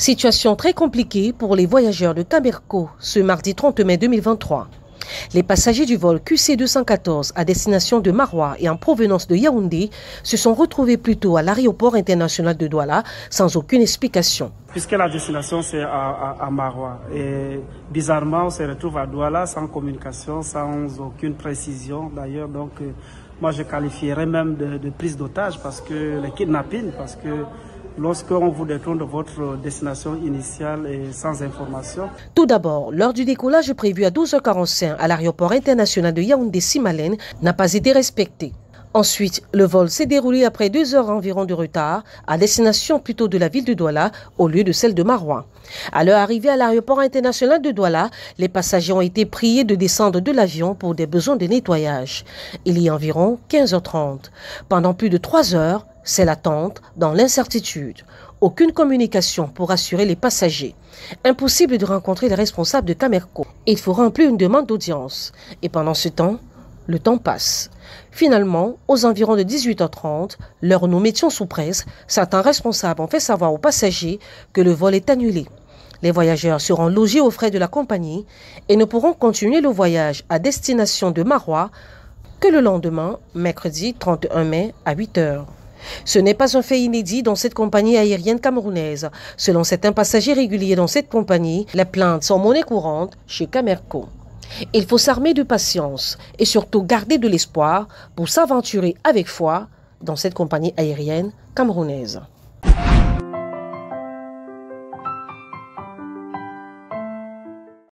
Situation très compliquée pour les voyageurs de Camerco ce mardi 30 mai 2023. Les passagers du vol QC214 à destination de Maroua et en provenance de Yaoundé se sont retrouvés plus tôt à l'aéroport international de Douala sans aucune explication. Puisque la destination c'est à Maroua et bizarrement on se retrouve à Douala sans communication, sans aucune précision d'ailleurs. Donc moi je qualifierais même de prise d'otage parce que le kidnapping, parce que lorsqu'on vous détourne de votre destination initiale et sans information. Tout d'abord, l'heure du décollage prévu à 12h45 à l'aéroport international de Yaoundé-Simalène n'a pas été respectée. Ensuite, le vol s'est déroulé après 2 heures environ de retard à destination plutôt de la ville de Douala au lieu de celle de Maroua. À leur arrivée à l'aéroport international de Douala, les passagers ont été priés de descendre de l'avion pour des besoins de nettoyage. Il y a environ 15h30. Pendant plus de 3 heures, c'est l'attente dans l'incertitude. Aucune communication pour rassurer les passagers. Impossible de rencontrer les responsables de Camerco. Il faut remplir une demande d'audience. Et pendant ce temps, le temps passe. Finalement, aux environs de 18h30, l'heure où nous mettions sous presse, certains responsables ont fait savoir aux passagers que le vol est annulé. Les voyageurs seront logés aux frais de la compagnie et ne pourront continuer le voyage à destination de Maroua que le lendemain, mercredi 31 mai à 8h. Ce n'est pas un fait inédit dans cette compagnie aérienne camerounaise. Selon certains passagers réguliers dans cette compagnie, les plaintes sont monnaie courante chez Camerco. Il faut s'armer de patience et surtout garder de l'espoir pour s'aventurer avec foi dans cette compagnie aérienne camerounaise.